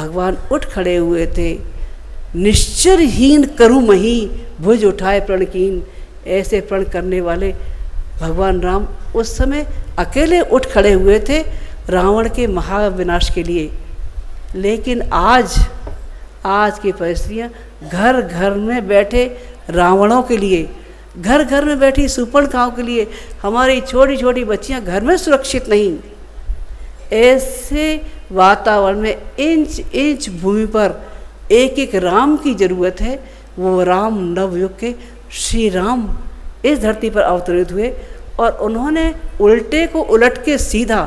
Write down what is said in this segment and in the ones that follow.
भगवान उठ खड़े हुए थे। निश्चरहीन करूँ मही, भुज उठाए प्रण कीन। ऐसे प्रण करने वाले भगवान राम उस समय अकेले उठ खड़े हुए थे रावण के महाविनाश के लिए। लेकिन आज की परिस्थितियाँ घर घर में बैठे रावणों के लिए, घर घर में बैठी सुपर्णखाओं के लिए, हमारी छोटी छोटी बच्चियाँ घर में सुरक्षित नहीं। ऐसे वातावरण में इंच इंच भूमि पर एक एक राम की ज़रूरत है। वो राम नवयुग के श्री राम इस धरती पर अवतरित हुए और उन्होंने उल्टे को उलट के सीधा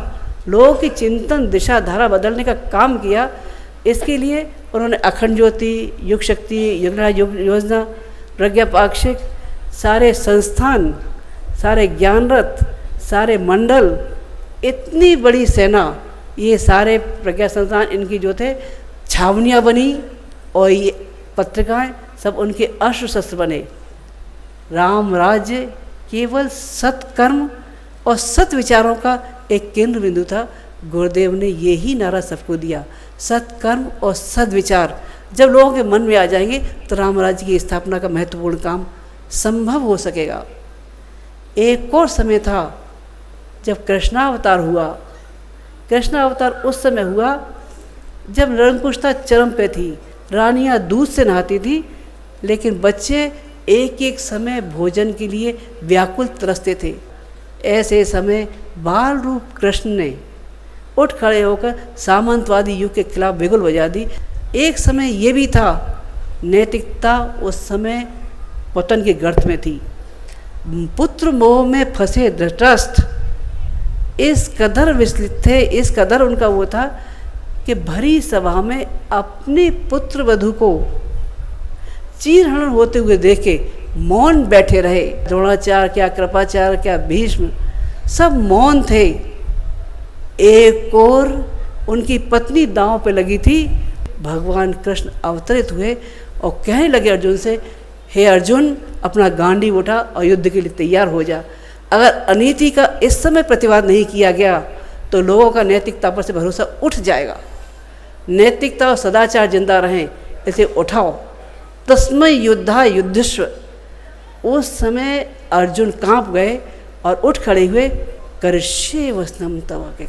लोगों की चिंतन दिशा धारा बदलने का काम किया। इसके लिए उन्होंने अखंड ज्योति, युग शक्ति, युग योजना, प्रज्ञा पाक्षिक, सारे संस्थान, सारे ज्ञान रथ, सारे मंडल, इतनी बड़ी सेना, ये सारे प्रज्ञा संस्थान इनकी जो थे छावनियाँ बनी और ये पत्रिकाएं सब उनके अस्त्र शस्त्र बने। राम राज्य केवल सत्कर्म और सत विचारों का एक केंद्र बिंदु था। गुरुदेव ने यही नारा सबको दिया, सत्कर्म और सद्विचार जब लोगों के मन में आ जाएंगे तो राम राज्य की स्थापना का महत्वपूर्ण काम संभव हो सकेगा। एक और समय था जब कृष्णावतार हुआ। कृष्णावतार उस समय हुआ जब निरंकुशता चरम पे थी, रानियां दूध से नहाती थी, लेकिन बच्चे एक एक समय भोजन के लिए व्याकुल तरसते थे। ऐसे समय बाल रूप कृष्ण ने उठ खड़े होकर सामंतवादी युग के खिलाफ बिगुल बजा दी। एक समय ये भी था, नैतिकता उस समय पतन के गर्त में थी। पुत्र मोह में फंसे धृतराष्ट्र इस कदर विचलित थे, इस कदर उनका वो था कि भरी सभा में अपने पुत्र वधू को चीरहरण होते हुए देखे मौन बैठे रहे। द्रोणाचार्य क्या, कृपाचार्य क्या, भीष्म, सब मौन थे। एक और उनकी पत्नी दांव पे लगी थी। भगवान कृष्ण अवतरित हुए और कहने लगे अर्जुन से, हे अर्जुन, अपना गांडी उठा और युद्ध के लिए तैयार हो जा। अगर अनीति का इस समय प्रतिवाद नहीं किया गया तो लोगों का नैतिकता पर से भरोसा उठ जाएगा। नैतिकता और सदाचार जिंदा रहें, इसे उठाओ। तस्मै युद्धा युद्धस्व। उस समय अर्जुन कांप गए और उठ खड़े हुए, करिष्ये वचनं तव के।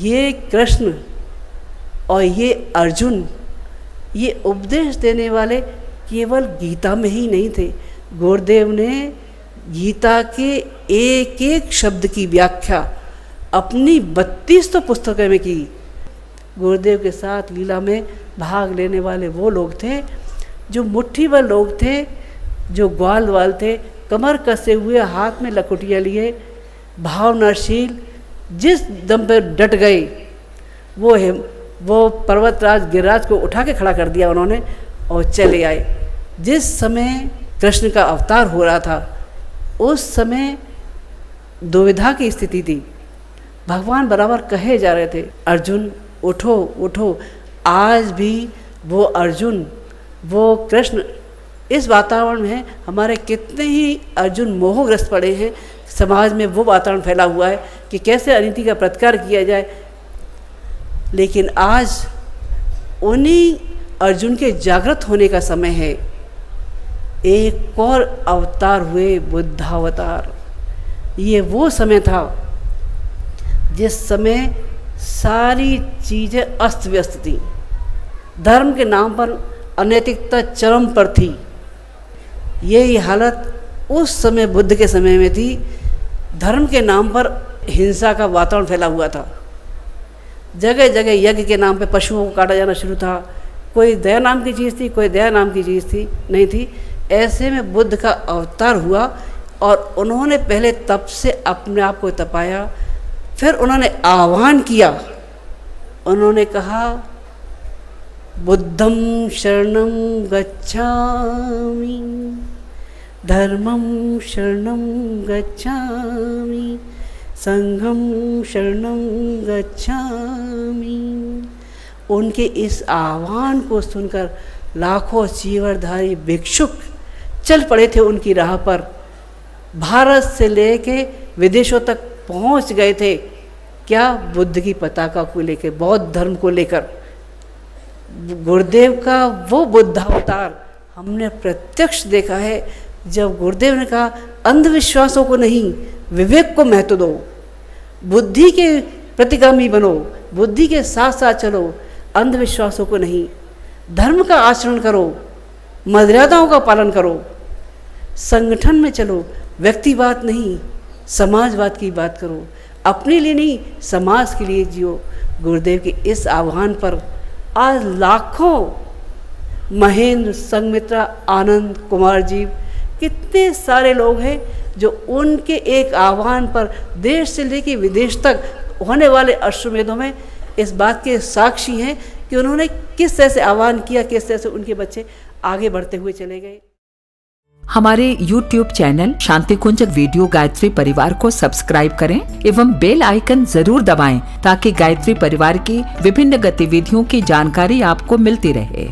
ये कृष्ण और ये अर्जुन, ये उपदेश देने वाले केवल गीता में ही नहीं थे। गुरुदेव ने गीता के एक एक शब्द की व्याख्या अपनी 32 तो पुस्तकों में की। गुरुदेव के साथ लीला में भाग लेने वाले वो लोग थे जो मुट्ठी भर लोग थे, जो ग्वाल वाल थे, कमर कसे हुए, हाथ में लकुटियाँ लिए, भावनाशील, जिस दम पर डट गए वो पर्वतराज गिरिराज को उठा के खड़ा कर दिया उन्होंने और चले आए। जिस समय कृष्ण का अवतार हो रहा था उस समय दुविधा की स्थिति थी। भगवान बराबर कहे जा रहे थे, अर्जुन उठो उठो। आज भी वो अर्जुन, वो कृष्ण इस वातावरण में है। हमारे कितने ही अर्जुन मोहग्रस्त पड़े हैं, समाज में वो वातावरण फैला हुआ है कि कैसे अनीति का प्रतिकार किया जाए। लेकिन आज उन्हीं अर्जुन के जागृत होने का समय है। एक और अवतार हुए, बुद्धावतार। ये वो समय था जिस समय सारी चीज़ें अस्त व्यस्त थी। धर्म के नाम पर अनैतिकता चरम पर थी। यही हालत उस समय बुद्ध के समय में थी। धर्म के नाम पर हिंसा का वातावरण फैला हुआ था। जगह जगह यज्ञ के नाम पे पशुओं को काटा जाना शुरू था। कोई दया नाम की चीज़ थी, कोई दया नाम की चीज़ थी नहीं थी। ऐसे में बुद्ध का अवतार हुआ और उन्होंने पहले तप से अपने आप को तपाया। फिर उन्होंने आह्वान किया, उन्होंने कहा, बुद्धं शरणं गच्छामि, धर्मं शरणं गच्छामि, संघं शरणं गच्छामि। उनके इस आह्वान को सुनकर लाखों चीवरधारी भिक्षुक चल पड़े थे उनकी राह पर। भारत से लेके विदेशों तक पहुंच गए थे। क्या? बुद्ध की पताका को लेकर, बौद्ध धर्म को लेकर। गुरुदेव का वो बुद्धावतार हमने प्रत्यक्ष देखा है। जब गुरुदेव ने कहा अंधविश्वासों को नहीं, विवेक को महत्व दो, बुद्धि के प्रतिगामी बनो, बुद्धि के साथ साथ चलो, अंधविश्वासों को नहीं, धर्म का आचरण करो, मर्यादाओं का पालन करो, संगठन में चलो, व्यक्तिवाद नहीं समाजवाद की बात करो, अपने लिए नहीं समाज के लिए जियो। गुरुदेव के इस आह्वान पर आज लाखों महेंद्र, संघमित्रा, आनंद, कुमार जी, कितने सारे लोग हैं जो उनके एक आह्वान पर देश से लेकर विदेश तक होने वाले अश्वमेधों में इस बात के साक्षी हैं कि उन्होंने किस तरह से आह्वान किया, किस तरह से उनके बच्चे आगे बढ़ते हुए चले गए। हमारे YouTube चैनल शांति कुंज वीडियो गायत्री परिवार को सब्सक्राइब करें एवं बेल आइकन जरूर दबाएं ताकि गायत्री परिवार की विभिन्न गतिविधियों की जानकारी आपको मिलती रहे।